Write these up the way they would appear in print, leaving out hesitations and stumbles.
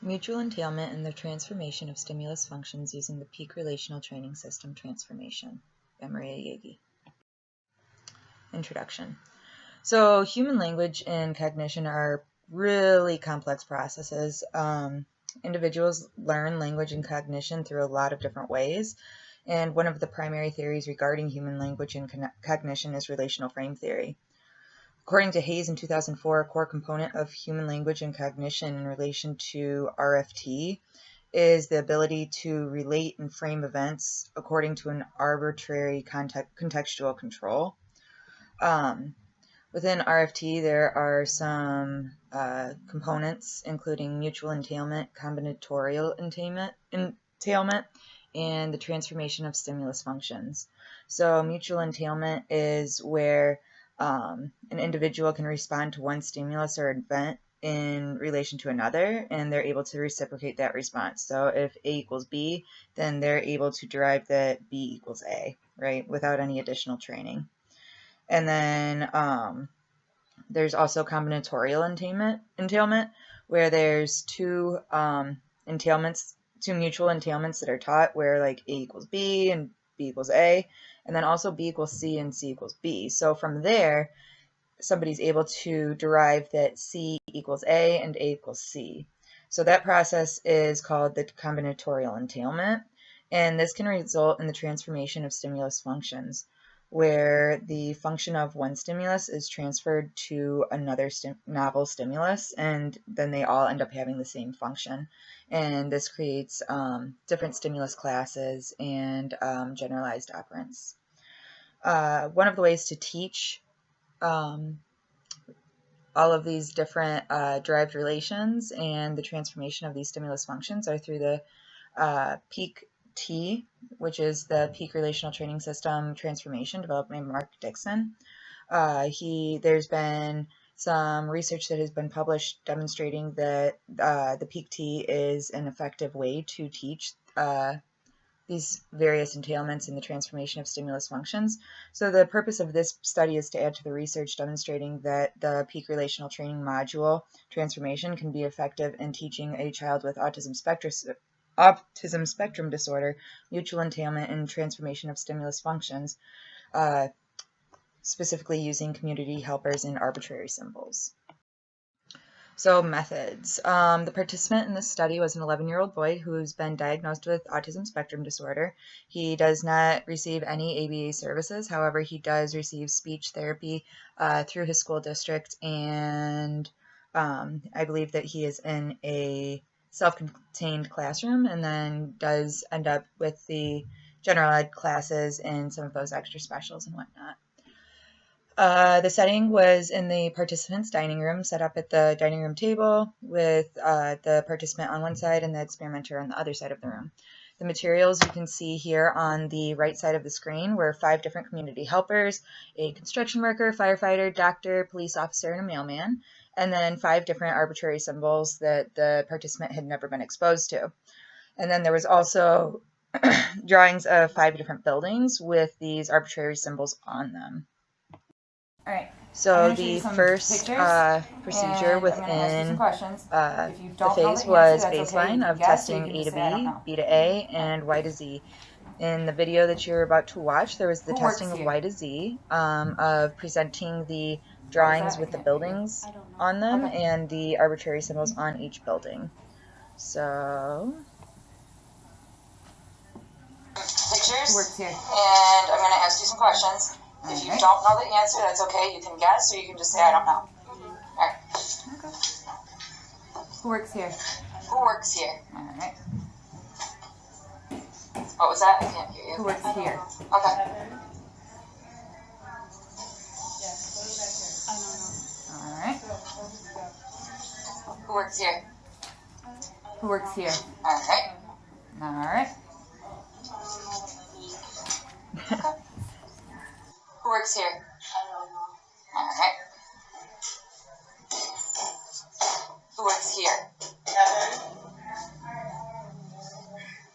Mutual entailment and the transformation of stimulus functions using the peak relational training system transformation by Maria Yagi. Introduction. So human language and cognition are really complex processes. Individuals learn language and cognition through a lot of different ways. And one of the primary theories regarding human language and cognition is relational frame theory. According to Hayes in 2004, a core component of human language and cognition in relation to RFT is the ability to relate and frame events according to an arbitrary contextual control. Within RFT, there are some components, including mutual entailment, combinatorial entailment, and the transformation of stimulus functions. So mutual entailment is where an individual can respond to one stimulus or event in relation to another, and they're able to reciprocate that response. So if A equals B, then they're able to derive that B equals A, right, without any additional training. And then there's also combinatorial entailment, where there's two mutual entailments that are taught, where like A equals B and B equals A, and then also B equals C and C equals B. So from there, somebody's able to derive that C equals A and A equals C. So that process is called the combinatorial entailment, and this can result in the transformation of stimulus functions, where the function of one stimulus is transferred to another novel stimulus, and then they all end up having the same function. And this creates different stimulus classes and generalized operants. One of the ways to teach all of these different derived relations and the transformation of these stimulus functions are through the PEAK-T, which is the Peak Relational Training System transformation developed by Mark Dixon. There's been some research that has been published demonstrating that the PEAK-T is an effective way to teach these various entailments in the transformation of stimulus functions. So the purpose of this study is to add to the research demonstrating that the peak relational training module transformation can be effective in teaching a child with autism spectrum disorder mutual entailment and transformation of stimulus functions, specifically using community helpers and arbitrary symbols. So methods. The participant in this study was an 11-year-old boy who's been diagnosed with autism spectrum disorder. He does not receive any ABA services. However, he does receive speech therapy through his school district, and I believe that he is in a self-contained classroom and then does end up with the general ed classes and some of those extra specials and whatnot. The setting was in the participant's dining room, set up at the dining room table with the participant on one side and the experimenter on the other side of the room. The materials you can see here on the right side of the screen were 5 different community helpers, a construction worker, firefighter, doctor, police officer, and a mailman, and then 5 different arbitrary symbols that the participant had never been exposed to. And then there was also drawings of 5 different buildings with these arbitrary symbols on them. All right. So the first procedure within the phase was baseline of testing A to B, B to A, and Y to Z. In the video that you're about to watch, there was the testing of Y to Z, of presenting the drawings with the buildings on them and the arbitrary symbols on each building. So pictures, and I'm going to ask you some questions. If you don't know the answer, that's okay. You can guess, or you can just say, I don't know. All right. Okay. Who works here? Who works here? All right. What was that? I can't hear you. Who works here? Okay. All right. Who works here? Who works here? All right. All right. Okay. Who works here? I don't know. All right. Who works here? Evan?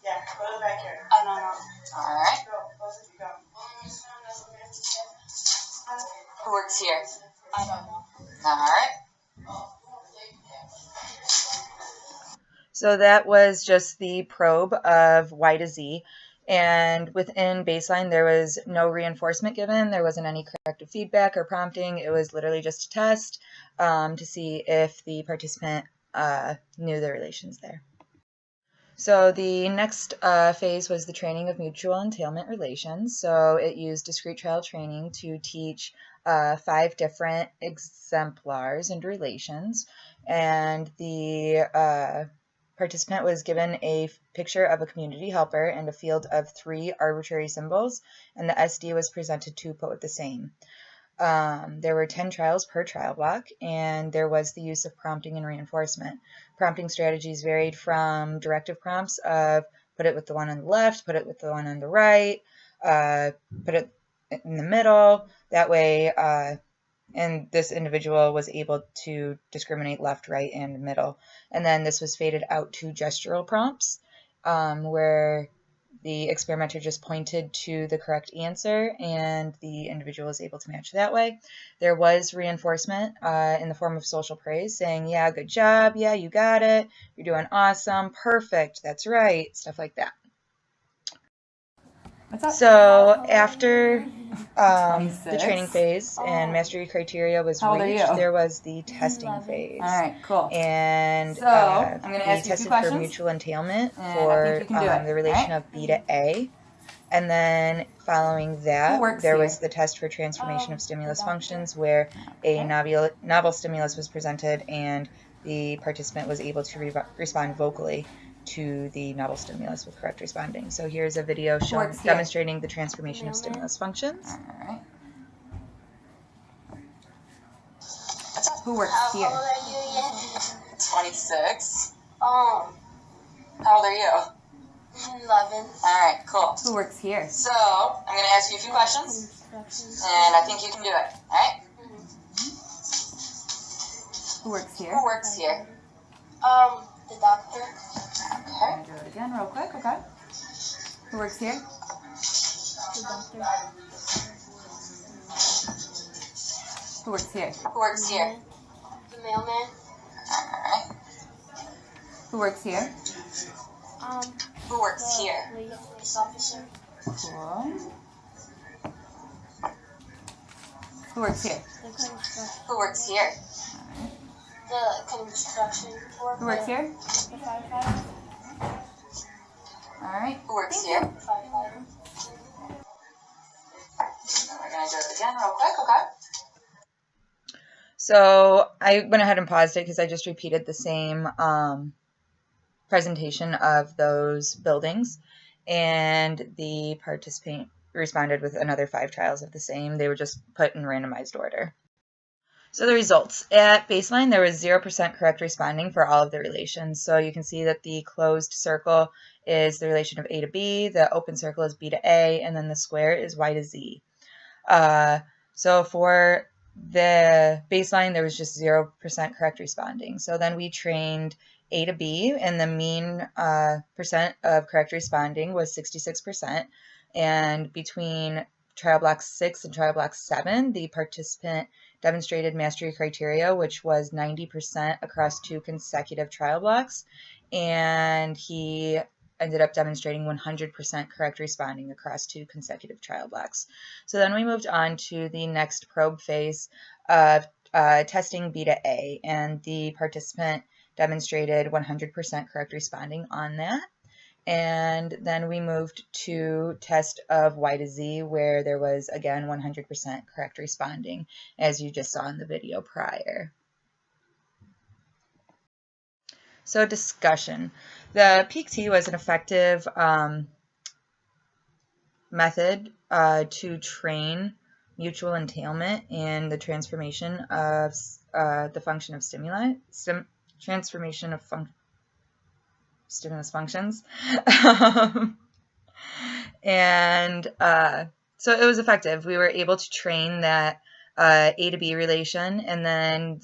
Yeah, go to the back here. I don't know. All right. Go, both of you go. Who works here? I don't know. All right. So that was just the probe of Y to Z. And within baseline, there was no reinforcement given. There wasn't any corrective feedback or prompting. It was literally just a test to see if the participant knew the relations there. So the next phase was the training of mutual entailment relations. So it used discrete trial training to teach 5 different exemplars and relations. And the participant was given a picture of a community helper and a field of 3 arbitrary symbols, and the SD was presented to put the same. There were 10 trials per trial block, and there was the use of prompting and reinforcement. Prompting strategies varied from directive prompts of put it with the one on the left, put it with the one on the right, put it in the middle. That way, and this individual was able to discriminate left, right, and middle. And then this was faded out to gestural prompts, where the experimenter just pointed to the correct answer and the individual was able to match that way. There was reinforcement in the form of social praise, saying, yeah, good job, yeah, you got it, you're doing awesome, perfect, that's right, stuff like that. So after the training phase and mastery criteria was reached, there was the testing phase. All right, cool. And so I'm going to ask you a few tested questions for mutual entailment for the relation of B to A. And then following that, there was the test for transformation of stimulus functions, where a novel stimulus was presented and the participant was able to respond vocally to the novel stimulus with correct responding. So here's a video demonstrating the transformation of stimulus functions. All right. Who works here? How old are you again? 26. How old are you? 11. Alright, cool. Who works here? So, I'm going to ask you a few questions, and I think you can do it. Alright? Who works here? Who works here? The doctor. Okay. I'm going to do it again real quick, okay? Who works here? The doctor. Who works here? Who works here? The mailman. Alright. Who works here? Who works here? Police officer. Cool. Who works here? Who works here? The construction worker. Who works here? The firefighter. All right. Who works here? The firefighter. And we're going to do it again real quick, okay? So I went ahead and paused it because I just repeated the same presentation of those buildings, and the participant responded with another 5 trials of the same. They were just put in randomized order. So the results. At baseline, there was 0% correct responding for all of the relations. So you can see that the closed circle is the relation of A to B, the open circle is B to A, and then the square is Y to Z. So for the baseline, there was just 0% correct responding. So then we trained A to B, and the mean percent of correct responding was 66%. And between trial block 6 and trial block 7, the participant demonstrated mastery criteria, which was 90% across 2 consecutive trial blocks, and he ended up demonstrating 100% correct responding across 2 consecutive trial blocks. So then we moved on to the next probe phase of testing B to A, and the participant demonstrated 100% correct responding on that. And then we moved to test of Y to Z, where there was, again, 100% correct responding, as you just saw in the video prior. So discussion. The PEAK-T was an effective method to train mutual entailment and the transformation of the function of stimuli, transformation of stimulus functions. And so it was effective. We were able to train that A to B relation, and then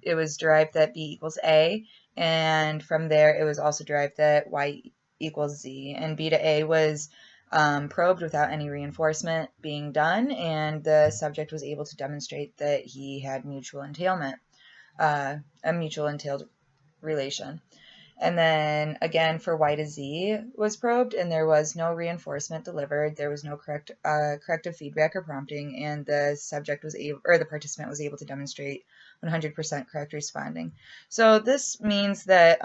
it was derived that B equals A, and from there it was also derived that Y equals Z, and B to A was probed without any reinforcement being done, and the subject was able to demonstrate that he had mutual entailment, a mutual entailed relation. And then again for Y to Z was probed, and there was no reinforcement delivered. There was no corrective feedback or prompting, and the subject was able, or the participant was able to demonstrate 100% correct responding. So this means that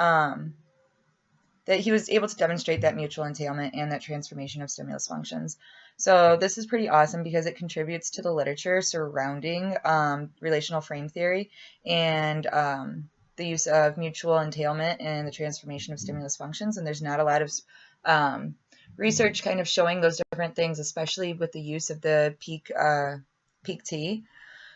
that he was able to demonstrate that mutual entailment and that transformation of stimulus functions. So this is pretty awesome because it contributes to the literature surrounding relational frame theory and the use of mutual entailment and the transformation of stimulus functions. And there's not a lot of research kind of showing those different things, especially with the use of the peak T.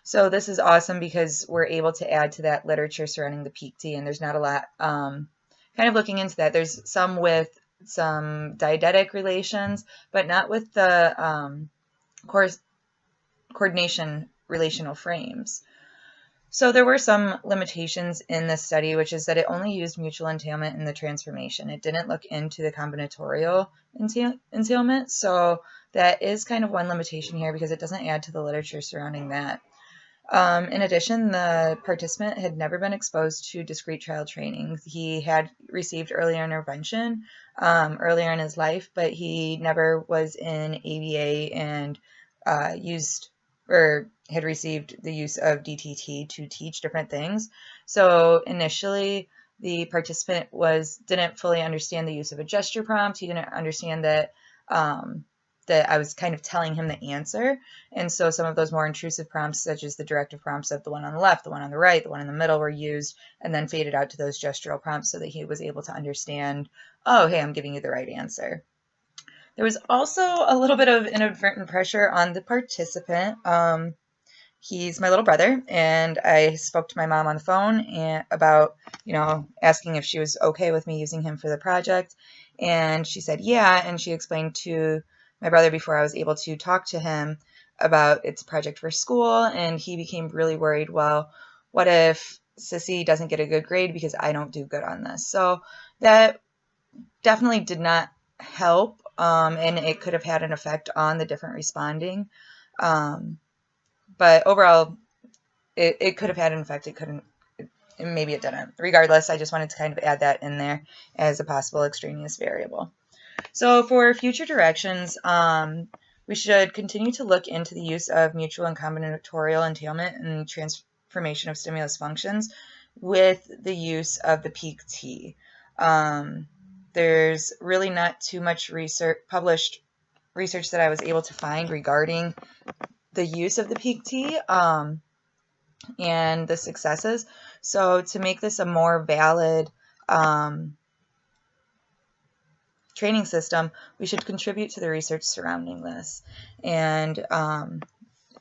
So this is awesome because we're able to add to that literature surrounding the peak T, and there's not a lot kind of looking into that. There's some with some deidetic relations, but not with the coordination relational frames. So there were some limitations in this study, which is that it only used mutual entailment in the transformation. It didn't look into the combinatorial entailment. So that is kind of one limitation here because it doesn't add to the literature surrounding that. In addition, the participant had never been exposed to discrete child training. He had received earlier intervention earlier in his life, but he never was in ABA and used or had received the use of DTT to teach different things. So initially, the participant didn't fully understand the use of a gesture prompt. He didn't understand that that I was kind of telling him the answer. And so some of those more intrusive prompts, such as the directive prompts of the one on the left, the one on the right, the one in the middle, were used and then faded out to those gestural prompts so that he was able to understand, oh, hey, I'm giving you the right answer. There was also a little bit of inadvertent pressure on the participant. He's my little brother, and I spoke to my mom on the phone about, asking if she was okay with me using him for the project. And she said, yeah, and she explained to my brother before I was able to talk to him about its project for school, and he became really worried, well, what if Sissy doesn't get a good grade because I don't do good on this? So that definitely did not help, and it could have had an effect on the different responding. But overall, it could have had an effect. It couldn't, maybe it didn't. Regardless, I just wanted to kind of add that in there as a possible extraneous variable. So for future directions, we should continue to look into the use of mutual and combinatorial entailment and transformation of stimulus functions with the use of the peak T. There's really not too much published research that I was able to find regarding the use of the peak T and the successes. So to make this a more valid training system, we should contribute to the research surrounding this and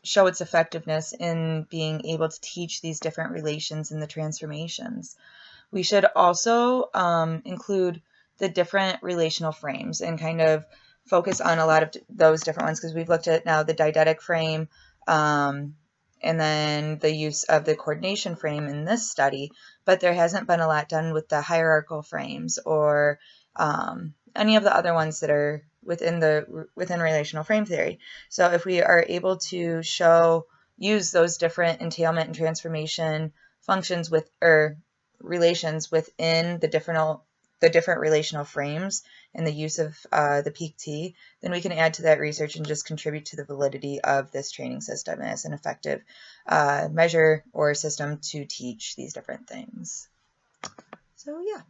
show its effectiveness in being able to teach these different relations and the transformations. We should also include the different relational frames and kind of focus on a lot of those different ones, because we've looked at now the deidetic frame and then the use of the coordination frame in this study, but there hasn't been a lot done with the hierarchical frames or any of the other ones that are within relational frame theory. So if we are able to use those different entailment and transformation functions relations within the different relational frames and the use of the peak T, then we can add to that research and just contribute to the validity of this training system as an effective measure or system to teach these different things. So yeah.